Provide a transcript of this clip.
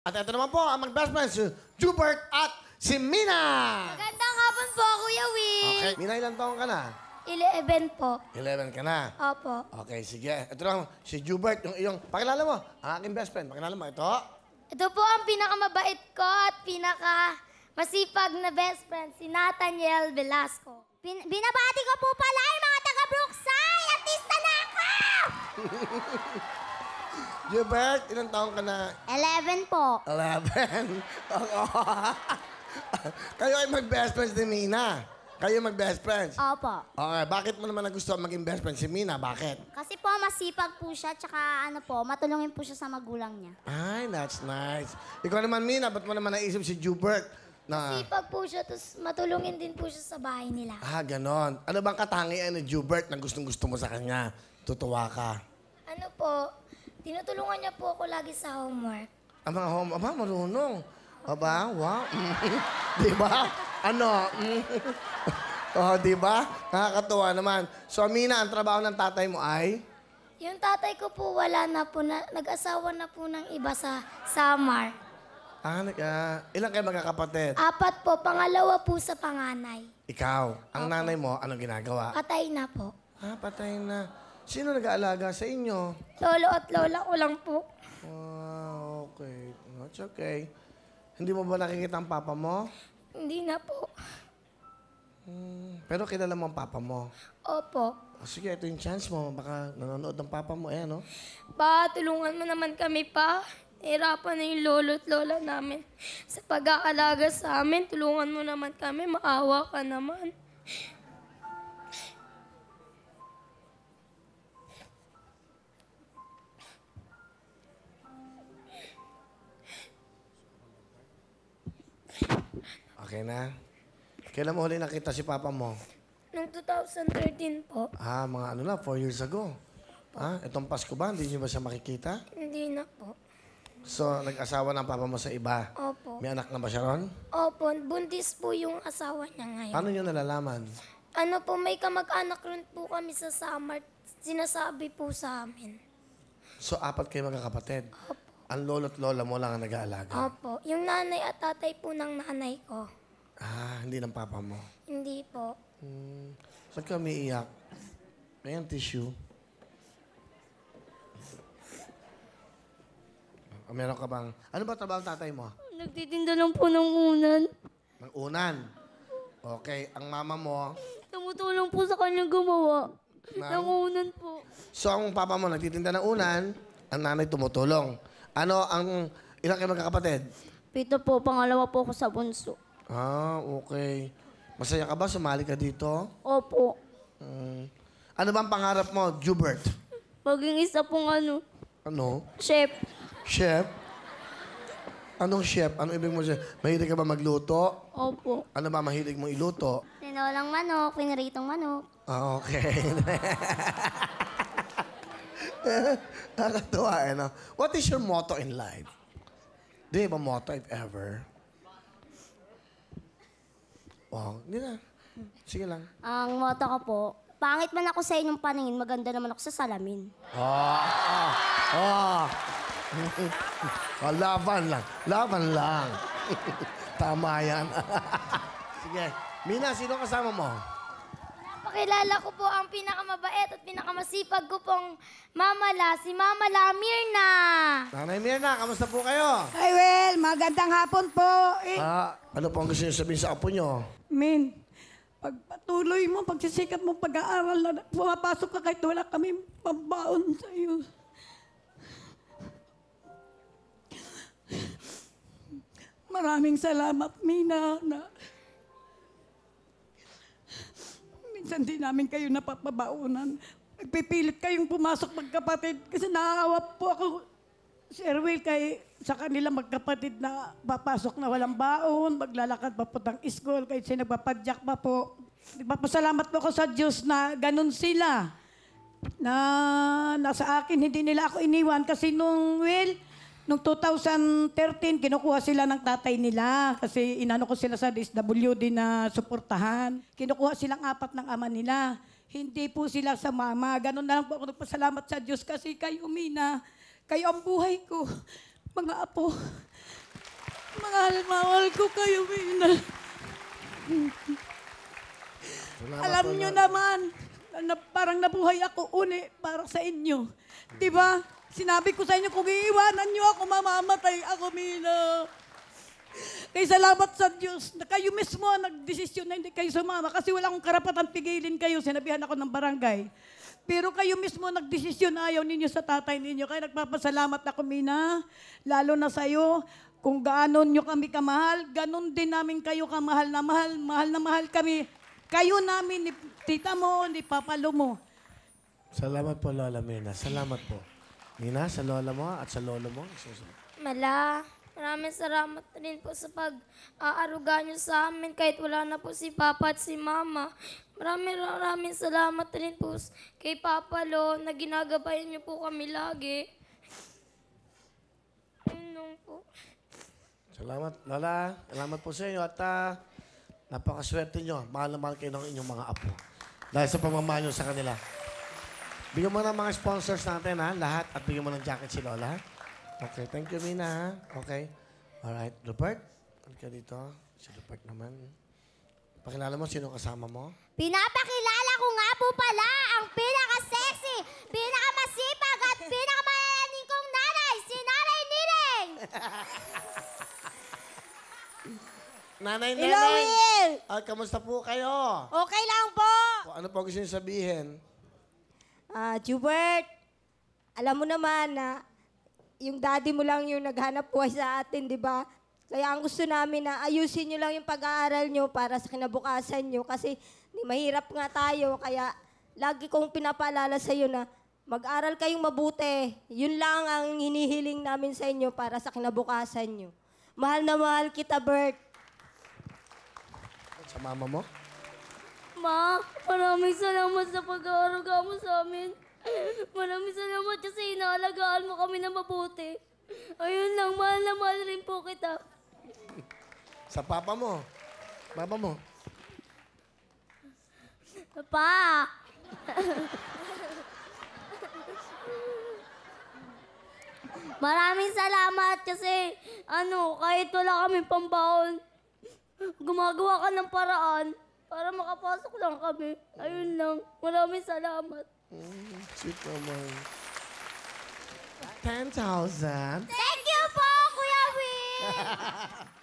At ito naman po ang mag-best friends, si Jubert at si Mina. Magandang hapon po, Kuya Will. Okay, Mina, ilang taong ka na? 11 po. 11 ka na. Opo. Okay, sige. Ito lang, si Jubert, yung iyong, pakilala mo, ang aking best friend. Pakilala mo, ito. Ito po ang pinakamabait ko at pinakamasipag na best friend, si Nathaniel Velasco. Binabati ko po pala yung mga taga-Brookside! Artista na ako! Jubert, ilang taong ka na? 11 po. 11. Kayo ay mag-best friends ni Mina. Kayo mag-best friends. Opo. Okay, bakit mo naman nagustuhan maging best friend si Mina? Bakit? Kasi po masipag po siya, tsaka matulungin po siya sa magulang niya. Ay, that's nice. Ikaw naman, Mina, ba't mo naman naisip si Jubert na... Masipag po siya, tapos matulungin din po siya sa bahay nila. Ah, ganon. Ano bang katangian ni Jubert na gustong-gusto mo sa kanya? Tutuwa ka. Ano po, tinutulungan niya po ako lagi sa homework. Ang mga home, aba, marunong. Aba, wow. Di ba? Ano? Oh, di ba? Nakakatuwa naman. So, Mina, ang trabaho ng tatay mo ay? Yung tatay ko po wala na po, nag-asawa na po ng iba sa Samar. Ilang kayo magkakapatid? 4 po, pangalawa po sa panganay. Ikaw. Ang nanay mo, anong ginagawa? Patay na po. Ah, patay na. Sino nag-aalaga sa inyo? Lolo at lola ko lang po. Ah, okay. That's okay. Hindi mo ba nakikita ang papa mo? Hindi na po. Pero kilala mo ang papa mo. Opo. Oh, sige, ito yung chance mo. Baka nanonood ng papa mo, no? Pa, tulungan mo naman kami pa. Hirapan na yung lolo at lola namin. Sa pag-aalaga sa amin, tulungan mo naman kami. Maawa ka naman. Okay na? Kailan mo huli nakita si papa mo? Noong 2013 po. Ah, mga 4 years ago. Ah, itong Pasko ba? Hindi niyo ba siya makikita? Hindi na po. So, nag-asawa ng papa mo sa iba? Opo. May anak na ba siya ron? Opo, buntis po yung asawa niya ngayon. Paano niyo nalalaman? Ano po, may kamag-anak rin po kami sa Samar. Sinasabi po sa amin. So, 4 kayo magkakapatid? Opo. Ang lolo't lola mo lang ang nag-aalaga? Opo. Yung nanay at tatay po ng nanay ko. Ah, hindi ng papa mo. Hindi po. Ba't ka umiiyak? Ayan, tissue. Meron ka bang... Ano ba trabaho ng tatay mo? Nagtitinda lang po ng unan. Ng unan. Okay, ang mama mo... Tumutulong po sa kanyang gumawa. Ng unan po. So, ang papa mo nagtitinda ng unan, ang nanay tumutulong. Ano ang... Ilang kayo magkakapatid? 7 po, pangalawa po ako sa bunso. Ah, okay. Masaya ka ba? Sumali ka dito? Opo. Ano ba ang pangarap mo, Jubert? Maging isa pong Ano? chef. Chef? Anong chef? Anong ibig mo siya? Mahilig ka ba magluto? Opo. Ano ba mahilig mong iluto? Tinolang manok, piniritong manok. Ah, okay. Nakakatuwa, no? What is your motto in life? Do you have a motto, if ever? Wow, hindi na. Sige lang. Ang motto ko po, pangit man ako sa inyong paningin, maganda naman ako sa salamin. Oh, laban lang. Laban lang. Tama yan. Sige. Mina, sino kasama mo? Pakilala ko po ang pinakamabait at pinakamasipag ko pong mamala, si Mamala Mirna. Nanay Mirna, kamusta po kayo? Hi, Will. Magandang hapon po. Ano po ang gusto niyo sabihin sa apo niyo? Min, pagpatuloy mo, pagsisikap mo pag-aaral na pumapasok ka kahit wala kami pambaon sa iyo. Maraming salamat, Mina, na minsan di namin kayo napapabaunan. Nagpipilit kayong pumasok magkapatid kasi nakakawa po ako, Sir Will, sa kanila magkapatid na papasok na walang baon, maglalakad pa po ng school, kahit siya nagpapadyak pa po. Nagpapasalamat po ako sa Diyos na ganun sila. Na nasa akin, hindi nila ako iniwan kasi nung 2013, kinukuha sila ng tatay nila kasi inano ko sila sa DSWD na suportahan. Kinukuha silang 4 ng ama nila. Hindi po sila sa mama. Ganun na lang po ako nagpasalamat sa Diyos kasi kayo, Mina, kayo ang buhay ko. Mga apo, Mahal ko kayo, Mina. Salamat Alam po, nyo Lola. naman, na parang nabuhay ako uli para sa inyo. Di ba? Sinabi ko sa inyo, kung iiwanan nyo ako, mamamatay ako, Mina. Kaya salamat sa Diyos na kayo mismo ang nagdesisyon na hindi kayo sumama kasi wala akong karapatan pigilin kayo. Sinabihan ako ng barangay. Pero kayo mismo nagdesisyon na ayaw ninyo sa tatay ninyo. Kaya nagpapasalamat ako, Mina. Lalo na sa'yo. Kung gaano nyo kami kamahal, ganon din namin kayo kamahal na mahal. Mahal na mahal kami. Kayo namin, ni tita mo, ni papalo mo. Salamat po, Lola Mina. Salamat po. Mina, sa lola mo at sa lolo mo. Mala, maraming salamat rin po sa pag-aaruga niyo sa amin kahit wala na po si Papa at si Mama. Maraming salamat rin po kay Papa Lo na ginagabayan niyo po kami lagi. Ayun po. Salamat, Lola. Salamat po sa inyo at napakaswerte nyo. Mahal na mahal kayo ng inyong mga apo. Dahil sa pamamahal nyo sa kanila. Bigyan mo ng mga sponsors natin, ha? Lahat. At bigyan mo ng jacket si Lola. Okay, thank you, Mina, ha? Okay. Alright. Rupert, halika dito. Si Rupert naman. Pakilala mo, sino kasama mo? Pinapakilala ko nga po pala ang pinaka-sexy, pinaka-masipag at pinaka-mayayaning kong nanay, si Nanay Nining! Nanay Hello, Neneng! Will! Kamusta po kayo? Okay lang po. Ano po gusto niyo sabihin? Jubert, alam mo naman na yung daddy mo lang yung naghanap buhay sa atin, di ba? Kaya ang gusto namin na ayusin nyo lang yung pag-aaral nyo para sa kinabukasan nyo kasi mahirap nga tayo. Kaya lagi kong pinapaalala sa iyo na mag-aral kayong mabuti. Yun lang ang hinihiling namin sa inyo para sa kinabukasan nyo. Mahal na mahal kita, Bert. Sa mama mo? Ma, maraming salamat sa pag-aaruga mo sa amin. Maraming salamat kasi inaalagaan mo kami na mabuti. Ayun lang, mahal na mahal rin po kita. Sa papa mo? Papa mo? Pa! Maraming salamat kasi kahit wala kaming pambaon, gumagawa ka ng paraan para makapasok lang kami. Ayun lang. Maraming salamat. Sweet naman. 10,000. Thank you po, Kuya Will!